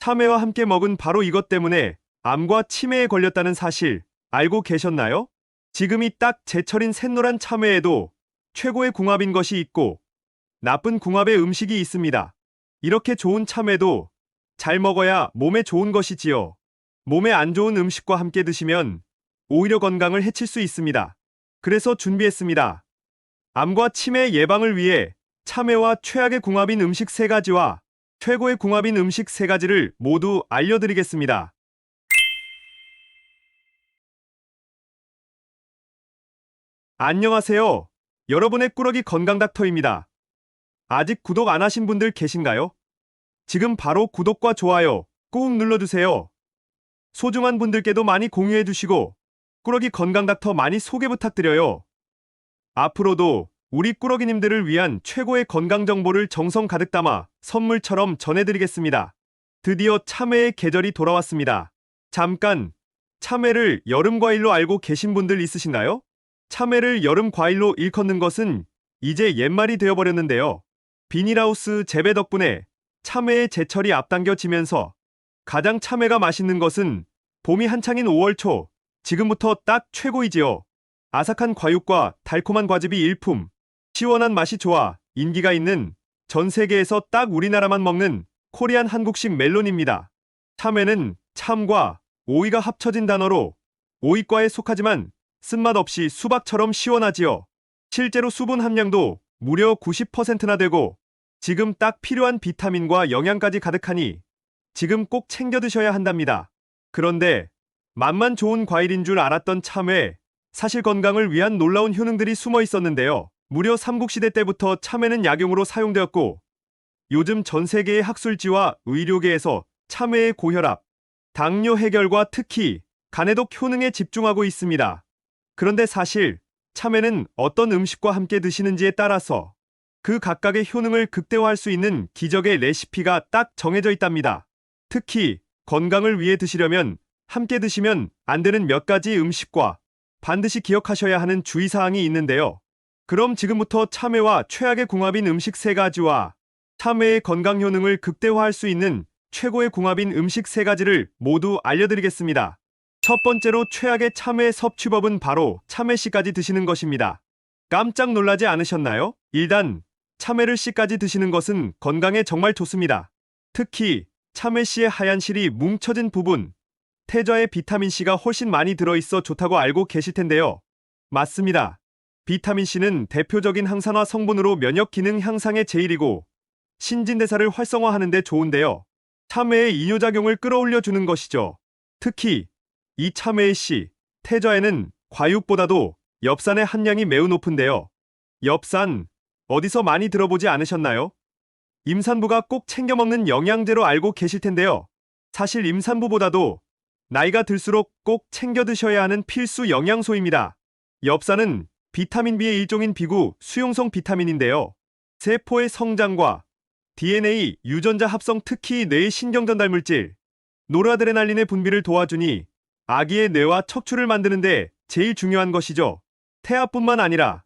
참외와 함께 먹은 바로 이것 때문에 암과 치매에 걸렸다는 사실 알고 계셨나요? 지금이 딱 제철인 샛노란 참외에도 최고의 궁합인 것이 있고 나쁜 궁합의 음식이 있습니다. 이렇게 좋은 참외도 잘 먹어야 몸에 좋은 것이지요. 몸에 안 좋은 음식과 함께 드시면 오히려 건강을 해칠 수 있습니다. 그래서 준비했습니다. 암과 치매 예방을 위해 참외와 최악의 궁합인 음식 3가지와 최고의 궁합인 음식 3가지를 모두 알려드리겠습니다. 안녕하세요. 여러분의 꾸러기 건강닥터입니다. 아직 구독 안 하신 분들 계신가요? 지금 바로 구독과 좋아요 꾹 눌러주세요. 소중한 분들께도 많이 공유해주시고 꾸러기 건강닥터 많이 소개 부탁드려요. 앞으로도 우리 꾸러기님들을 위한 최고의 건강 정보를 정성 가득 담아 선물처럼 전해드리겠습니다. 드디어 참외의 계절이 돌아왔습니다. 잠깐, 참외를 여름 과일로 알고 계신 분들 있으신가요? 참외를 여름 과일로 일컫는 것은 이제 옛말이 되어버렸는데요. 비닐하우스 재배 덕분에 참외의 제철이 앞당겨지면서 가장 참외가 맛있는 것은 봄이 한창인 5월 초, 지금부터 딱 최고이지요. 아삭한 과육과 달콤한 과즙이 일품, 시원한 맛이 좋아 인기가 있는 전 세계에서 딱 우리나라만 먹는 코리안 한국식 멜론입니다. 참외는 참과 오이가 합쳐진 단어로 오이과에 속하지만 쓴맛 없이 수박처럼 시원하지요. 실제로 수분 함량도 무려 90%나 되고 지금 딱 필요한 비타민과 영양까지 가득하니 지금 꼭 챙겨 드셔야 한답니다. 그런데 맛만 좋은 과일인 줄 알았던 참외, 사실 건강을 위한 놀라운 효능들이 숨어 있었는데요. 무려 삼국시대 때부터 참외는 약용으로 사용되었고 요즘 전 세계의 학술지와 의료계에서 참외의 고혈압, 당뇨 해결과 특히 간해독 효능에 집중하고 있습니다. 그런데 사실 참외는 어떤 음식과 함께 드시는지에 따라서 그 각각의 효능을 극대화할 수 있는 기적의 레시피가 딱 정해져 있답니다. 특히 건강을 위해 드시려면 함께 드시면 안 되는 몇 가지 음식과 반드시 기억하셔야 하는 주의사항이 있는데요. 그럼 지금부터 참외와 최악의 궁합인 음식 3가지와 참외의 건강 효능을 극대화할 수 있는 최고의 궁합인 음식 3가지를 모두 알려드리겠습니다. 첫 번째로 최악의 참외 섭취법은 바로 참외씨까지 드시는 것입니다. 깜짝 놀라지 않으셨나요? 일단 참외를 씨까지 드시는 것은 건강에 정말 좋습니다. 특히 참외씨의 하얀 실이 뭉쳐진 부분, 태자의 비타민C가 훨씬 많이 들어있어 좋다고 알고 계실 텐데요. 맞습니다. 비타민C는 대표적인 항산화 성분으로 면역 기능 향상에 제일이고 신진대사를 활성화하는 데 좋은데요. 참외의 이뇨작용을 끌어올려주는 것이죠. 특히 이 참외의 씨, 태자에는 과육보다도 엽산의 함량이 매우 높은데요. 엽산, 어디서 많이 들어보지 않으셨나요? 임산부가 꼭 챙겨 먹는 영양제로 알고 계실 텐데요. 사실 임산부보다도 나이가 들수록 꼭 챙겨 드셔야 하는 필수 영양소입니다. 엽산은 비타민 B의 일종인 비구 수용성 비타민인데요. 세포의 성장과 DNA 유전자 합성, 특히 뇌의 신경 전달 물질 노르아드레날린의 분비를 도와주니 아기의 뇌와 척추를 만드는데 제일 중요한 것이죠. 태아뿐만 아니라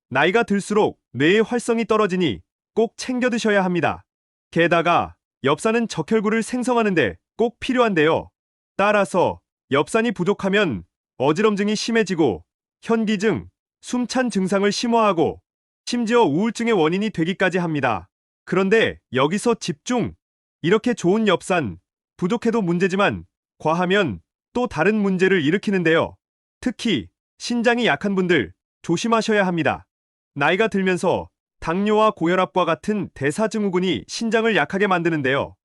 나이가 들수록 뇌의 활성이 떨어지니 꼭 챙겨 드셔야 합니다. 게다가 엽산은 적혈구를 생성하는데 꼭 필요한데요. 따라서 엽산이 부족하면 어지럼증이 심해지고 현기증, 숨찬 증상을 심화하고 심지어 우울증의 원인이 되기까지 합니다. 그런데 여기서 집중! 이렇게 좋은 엽산, 부족해도 문제지만 과하면 또 다른 문제를 일으키는데요. 특히 신장이 약한 분들 조심하셔야 합니다. 나이가 들면서 당뇨와 고혈압과 같은 대사증후군이 신장을 약하게 만드는데요.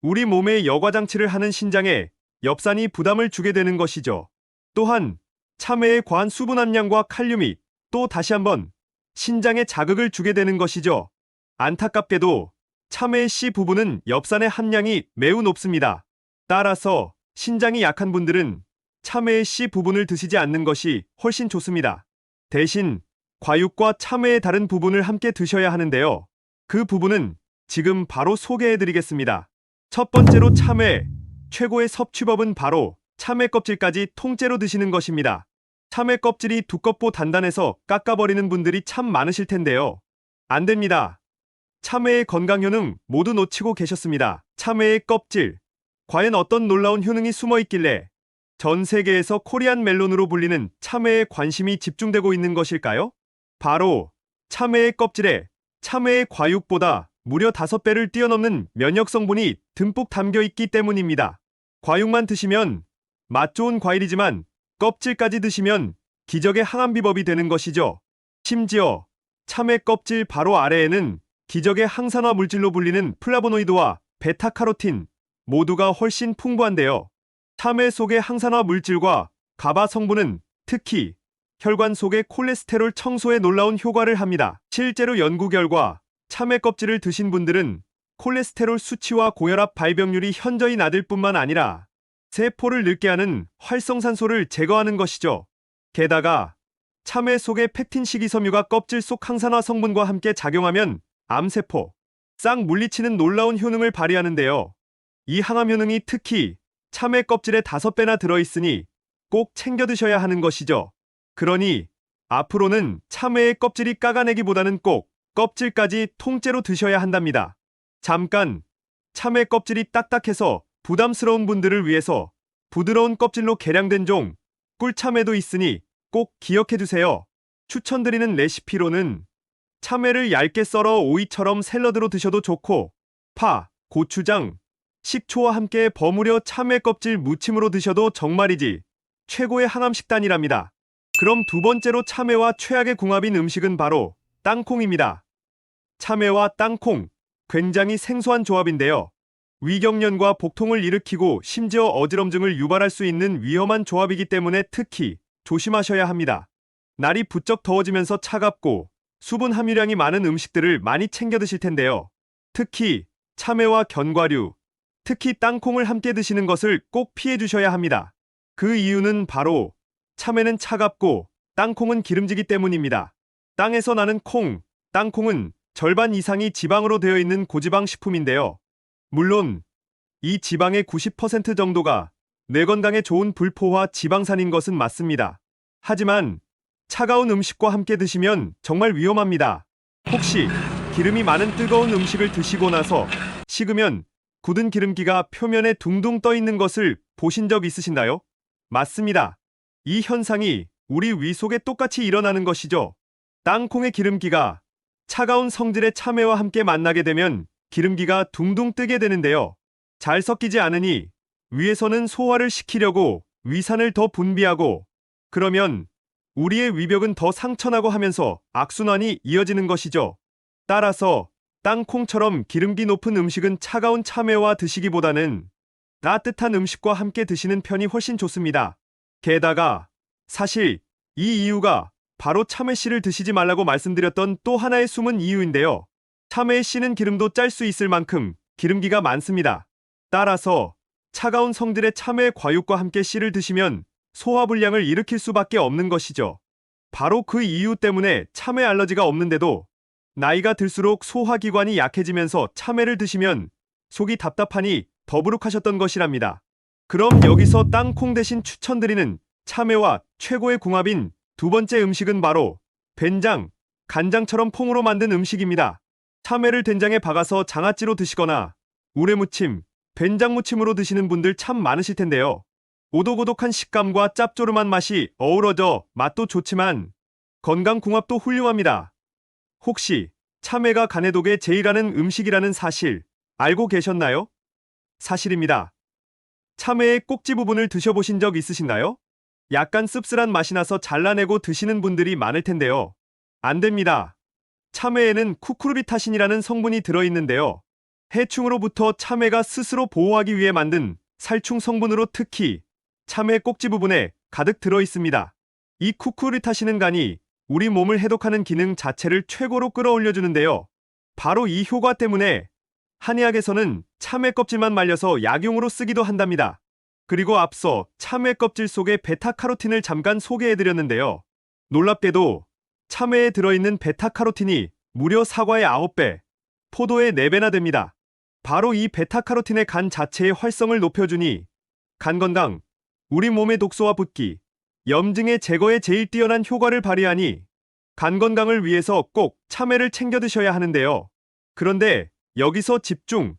우리 몸의 여과장치를 하는 신장에 엽산이 부담을 주게 되는 것이죠. 또한 참외의 과한 수분 함량과 칼륨이 또 다시 한번 신장에 자극을 주게 되는 것이죠. 안타깝게도 참외의 씨 부분은 엽산의 함량이 매우 높습니다. 따라서 신장이 약한 분들은 참외의 씨 부분을 드시지 않는 것이 훨씬 좋습니다. 대신 과육과 참외의 다른 부분을 함께 드셔야 하는데요. 그 부분은 지금 바로 소개해드리겠습니다. 첫 번째로 참외, 최고의 섭취법은 바로 참외 껍질까지 통째로 드시는 것입니다. 참외 껍질이 두껍고 단단해서 깎아버리는 분들이 참 많으실 텐데요. 안 됩니다. 참외의 건강 효능 모두 놓치고 계셨습니다. 참외의 껍질, 과연 어떤 놀라운 효능이 숨어 있길래 전 세계에서 코리안 멜론으로 불리는 참외에 관심이 집중되고 있는 것일까요? 바로 참외의 껍질에 참외의 과육보다 무려 5배를 뛰어넘는 면역 성분이 듬뿍 담겨 있기 때문입니다. 과육만 드시면 맛 좋은 과일이지만 껍질까지 드시면 기적의 항암 비법이 되는 것이죠. 심지어 참외 껍질 바로 아래에는 기적의 항산화 물질로 불리는 플라보노이드와 베타카로틴 모두가 훨씬 풍부한데요. 참외 속의 항산화 물질과 가바 성분은 특히 혈관 속의 콜레스테롤 청소에 놀라운 효과를 합니다. 실제로 연구 결과 참외 껍질을 드신 분들은 콜레스테롤 수치와 고혈압 발병률이 현저히 낮을 뿐만 아니라 세포를 늙게 하는 활성산소를 제거하는 것이죠. 게다가 참외 속의 펙틴 식이섬유가 껍질 속 항산화 성분과 함께 작용하면 암세포 싹 물리치는 놀라운 효능을 발휘하는데요. 이 항암 효능이 특히 참외 껍질에 5배나 들어있으니 꼭 챙겨 드셔야 하는 것이죠. 그러니 앞으로는 참외의 껍질이 까가내기보다는 꼭 껍질까지 통째로 드셔야 한답니다. 잠깐, 참외 껍질이 딱딱해서 부담스러운 분들을 위해서 부드러운 껍질로 개량된 종 꿀참외도 있으니 꼭 기억해 두세요. 추천드리는 레시피로는 참외를 얇게 썰어 오이처럼 샐러드로 드셔도 좋고 파, 고추장, 식초와 함께 버무려 참외 껍질 무침으로 드셔도 정말이지 최고의 항암 식단이랍니다. 그럼 두 번째로 참외와 최악의 궁합인 음식은 바로 땅콩입니다. 참외와 땅콩, 굉장히 생소한 조합인데요. 위경련과 복통을 일으키고 심지어 어지럼증을 유발할 수 있는 위험한 조합이기 때문에 특히 조심하셔야 합니다. 날이 부쩍 더워지면서 차갑고 수분 함유량이 많은 음식들을 많이 챙겨 드실 텐데요. 특히 참외와 견과류, 특히 땅콩을 함께 드시는 것을 꼭 피해 주셔야 합니다. 그 이유는 바로 참외는 차갑고 땅콩은 기름지기 때문입니다. 땅에서 나는 콩, 땅콩은 절반 이상이 지방으로 되어 있는 고지방 식품인데요. 물론 이 지방의 90% 정도가 뇌 건강에 좋은 불포화 지방산인 것은 맞습니다. 하지만 차가운 음식과 함께 드시면 정말 위험합니다. 혹시 기름이 많은 뜨거운 음식을 드시고 나서 식으면 굳은 기름기가 표면에 둥둥 떠 있는 것을 보신 적 있으신가요? 맞습니다. 이 현상이 우리 위 속에 똑같이 일어나는 것이죠. 땅콩의 기름기가 차가운 성질의 참외와 함께 만나게 되면 기름기가 둥둥 뜨게 되는데요. 잘 섞이지 않으니 위에서는 소화를 시키려고 위산을 더 분비하고 그러면 우리의 위벽은 더 상처나고 하면서 악순환이 이어지는 것이죠. 따라서 땅콩처럼 기름기 높은 음식은 차가운 참외와 드시기보다는 따뜻한 음식과 함께 드시는 편이 훨씬 좋습니다. 게다가 사실 이 이유가 바로 참외 씨를 드시지 말라고 말씀드렸던 또 하나의 숨은 이유인데요. 참외의 씨는 기름도 짤 수 있을 만큼 기름기가 많습니다. 따라서 차가운 성질의 참외 과육과 함께 씨를 드시면 소화불량을 일으킬 수밖에 없는 것이죠. 바로 그 이유 때문에 참외 알러지가 없는데도 나이가 들수록 소화기관이 약해지면서 참외를 드시면 속이 답답하니 더부룩하셨던 것이랍니다. 그럼 여기서 땅콩 대신 추천드리는 참외와 최고의 궁합인 두 번째 음식은 바로 된장, 간장처럼 콩으로 만든 음식입니다. 참외를 된장에 박아서 장아찌로 드시거나 우레무침, 된장무침으로 드시는 분들 참 많으실 텐데요. 오독오독한 식감과 짭조름한 맛이 어우러져 맛도 좋지만 건강궁합도 훌륭합니다. 혹시 참외가 간해독에 제일하는 음식이라는 사실 알고 계셨나요? 사실입니다. 참외의 꼭지 부분을 드셔보신 적 있으신가요? 약간 씁쓸한 맛이 나서 잘라내고 드시는 분들이 많을 텐데요. 안 됩니다. 참외에는 쿠쿠르비타신이라는 성분이 들어있는데요. 해충으로부터 참외가 스스로 보호하기 위해 만든 살충 성분으로 특히 참외 꼭지 부분에 가득 들어있습니다. 이 쿠쿠르비타신은 간이 우리 몸을 해독하는 기능 자체를 최고로 끌어올려주는데요. 바로 이 효과 때문에 한의학에서는 참외 껍질만 말려서 약용으로 쓰기도 한답니다. 그리고 앞서 참외 껍질 속에 베타카로틴을 잠깐 소개해드렸는데요. 놀랍게도 참외에 들어있는 베타카로틴이 무려 사과의 9배, 포도의 4배나 됩니다. 바로 이 베타카로틴의 간 자체의 활성을 높여주니 간 건강, 우리 몸의 독소와 붓기, 염증의 제거에 제일 뛰어난 효과를 발휘하니 간 건강을 위해서 꼭 참외를 챙겨 드셔야 하는데요. 그런데 여기서 집중!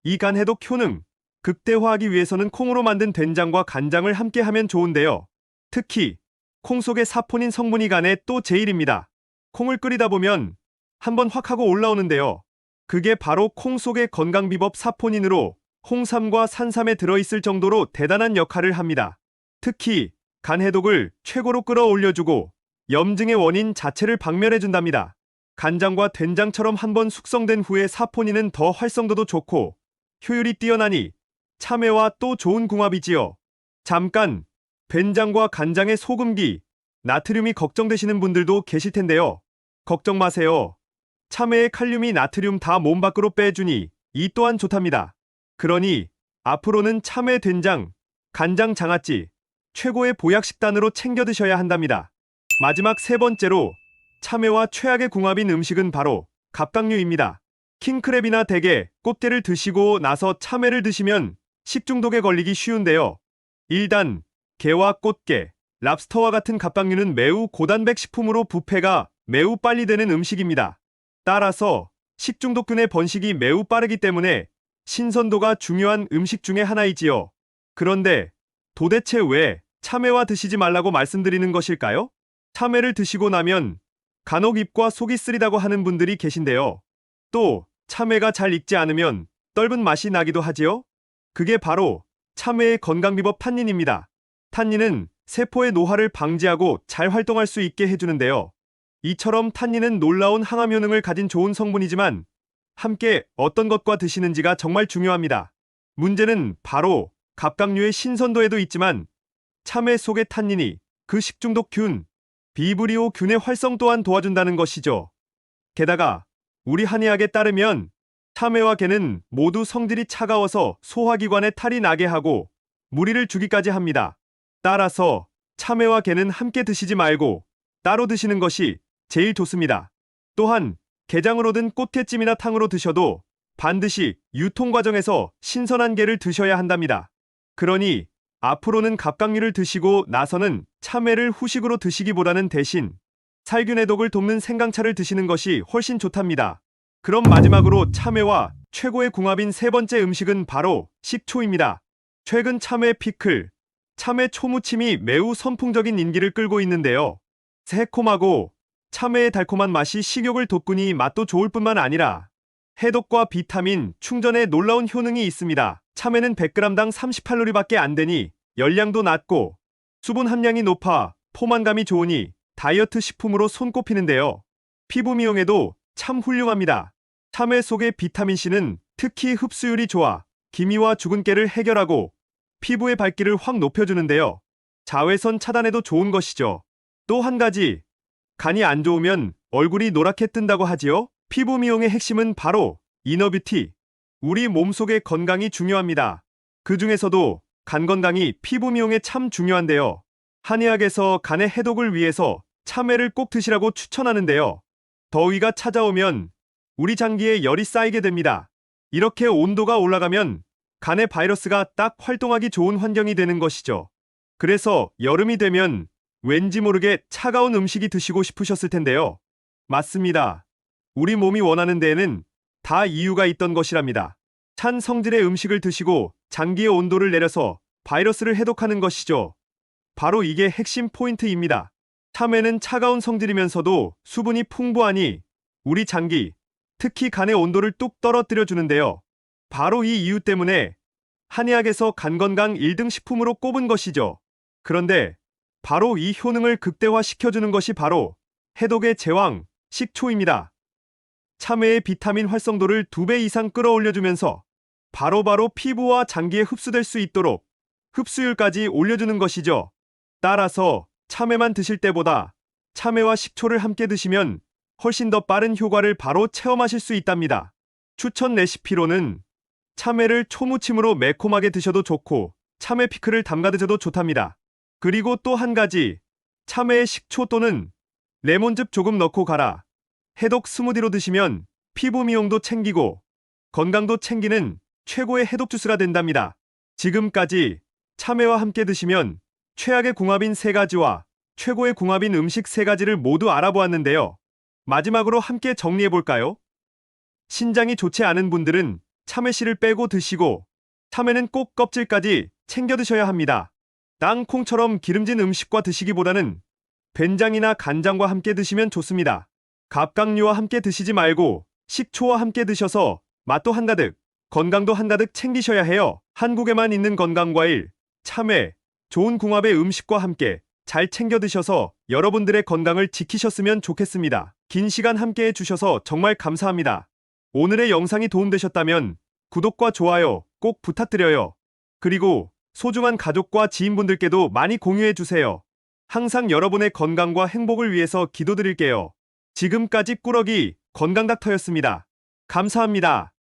이 간 해독 효능, 극대화하기 위해서는 콩으로 만든 된장과 간장을 함께 하면 좋은데요. 특히 콩 속에 사포닌 성분이 간에 또 제일입니다. 콩을 끓이다 보면 한번 확 하고 올라오는데요. 그게 바로 콩 속의 건강비법 사포닌으로 홍삼과 산삼에 들어있을 정도로 대단한 역할을 합니다. 특히 간 해독을 최고로 끌어올려주고 염증의 원인 자체를 박멸해준답니다. 간장과 된장처럼 한번 숙성된 후에 사포닌은 더 활성도도 좋고 효율이 뛰어나니 참외와 또 좋은 궁합이지요. 잠깐, 된장과 간장의 소금기, 나트륨이 걱정되시는 분들도 계실 텐데요. 걱정 마세요. 참외의 칼륨이 나트륨 다 몸 밖으로 빼주니 이 또한 좋답니다. 그러니 앞으로는 참외 된장, 간장 장아찌, 최고의 보약 식단으로 챙겨 드셔야 한답니다. 마지막 세 번째로 참외와 최악의 궁합인 음식은 바로 갑각류입니다. 킹크랩이나 대게, 꽃게를 드시고 나서 참외를 드시면 식중독에 걸리기 쉬운데요. 일단 게와 꽃게, 랍스터와 같은 갑각류는 매우 고단백 식품으로 부패가 매우 빨리 되는 음식입니다. 따라서 식중독균의 번식이 매우 빠르기 때문에 신선도가 중요한 음식 중에 하나이지요. 그런데 도대체 왜 참외와 드시지 말라고 말씀드리는 것일까요? 참외를 드시고 나면 간혹 입과 속이 쓰리다고 하는 분들이 계신데요. 또 참외가 잘 익지 않으면 떫은 맛이 나기도 하지요. 그게 바로 참외의 건강비법 탄닌입니다. 탄닌은 세포의 노화를 방지하고 잘 활동할 수 있게 해주는데요. 이처럼 탄닌은 놀라운 항암 효능을 가진 좋은 성분이지만 함께 어떤 것과 드시는지가 정말 중요합니다. 문제는 바로 갑각류의 신선도에도 있지만 참외 속의 탄닌이 그 식중독균, 비브리오균의 활성 또한 도와준다는 것이죠. 게다가 우리 한의학에 따르면 참외와 게는 모두 성질이 차가워서 소화기관에 탈이 나게 하고 무리를 주기까지 합니다. 따라서 참외와 게는 함께 드시지 말고 따로 드시는 것이 제일 좋습니다. 또한 게장으로 든 꽃게찜이나 탕으로 드셔도 반드시 유통 과정에서 신선한 게를 드셔야 한답니다. 그러니 앞으로는 갑각류를 드시고 나서는 참외를 후식으로 드시기보다는 대신 살균 해독을 돕는 생강차를 드시는 것이 훨씬 좋답니다. 그럼 마지막으로 참외와 최고의 궁합인 세 번째 음식은 바로 식초입니다. 최근 참외 피클, 참외 초무침이 매우 선풍적인 인기를 끌고 있는데요. 새콤하고 참외의 달콤한 맛이 식욕을 돋구니 맛도 좋을 뿐만 아니라 해독과 비타민, 충전에 놀라운 효능이 있습니다. 참외는 100g당 38칼로리밖에 안 되니 열량도 낮고 수분 함량이 높아 포만감이 좋으니 다이어트 식품으로 손꼽히는데요. 피부 미용에도 참 훌륭합니다. 참외 속의 비타민C는 특히 흡수율이 좋아 기미와 주근깨를 해결하고 피부의 밝기를 확 높여주는데요. 자외선 차단에도 좋은 것이죠. 또 한 가지, 간이 안 좋으면 얼굴이 노랗게 뜬다고 하지요. 피부 미용의 핵심은 바로 이너뷰티. 우리 몸속의 건강이 중요합니다. 그 중에서도 간 건강이 피부 미용에 참 중요한데요. 한의학에서 간의 해독을 위해서 참외를 꼭 드시라고 추천하는데요. 더위가 찾아오면 우리 장기에 열이 쌓이게 됩니다. 이렇게 온도가 올라가면 간의 바이러스가 딱 활동하기 좋은 환경이 되는 것이죠. 그래서 여름이 되면 왠지 모르게 차가운 음식이 드시고 싶으셨을 텐데요. 맞습니다. 우리 몸이 원하는 데에는 다 이유가 있던 것이랍니다. 찬 성질의 음식을 드시고 장기의 온도를 내려서 바이러스를 해독하는 것이죠. 바로 이게 핵심 포인트입니다. 참외는 차가운 성질이면서도 수분이 풍부하니 우리 장기, 특히 간의 온도를 뚝 떨어뜨려 주는데요. 바로 이 이유 때문에 한의학에서 간 건강 1등 식품으로 꼽은 것이죠. 그런데 바로 이 효능을 극대화시켜주는 것이 바로 해독의 제왕, 식초입니다. 참외의 비타민 활성도를 2배 이상 끌어올려주면서 바로바로 피부와 장기에 흡수될 수 있도록 흡수율까지 올려주는 것이죠. 따라서 참외만 드실 때보다 참외와 식초를 함께 드시면 훨씬 더 빠른 효과를 바로 체험하실 수 있답니다. 추천 레시피로는 참외를 초무침으로 매콤하게 드셔도 좋고 참외 피클을 담가 드셔도 좋답니다. 그리고 또 한 가지, 참외에 식초 또는 레몬즙 조금 넣고 갈아 해독 스무디로 드시면 피부 미용도 챙기고 건강도 챙기는 최고의 해독 주스가 된답니다. 지금까지 참외와 함께 드시면 최악의 궁합인 세 가지와 최고의 궁합인 음식 세 가지를 모두 알아보았는데요. 마지막으로 함께 정리해볼까요? 신장이 좋지 않은 분들은 참외씨를 빼고 드시고 참외는 꼭 껍질까지 챙겨 드셔야 합니다. 땅콩처럼 기름진 음식과 드시기보다는 된장이나 간장과 함께 드시면 좋습니다. 갑각류와 함께 드시지 말고 식초와 함께 드셔서 맛도 한가득, 건강도 한가득 챙기셔야 해요. 한국에만 있는 건강과일, 참외, 좋은 궁합의 음식과 함께 잘 챙겨 드셔서 여러분들의 건강을 지키셨으면 좋겠습니다. 긴 시간 함께 해주셔서 정말 감사합니다. 오늘의 영상이 도움되셨다면 구독과 좋아요 꼭 부탁드려요. 그리고 소중한 가족과 지인분들께도 많이 공유해주세요. 항상 여러분의 건강과 행복을 위해서 기도드릴게요. 지금까지 꾸러기 건강닥터였습니다. 감사합니다.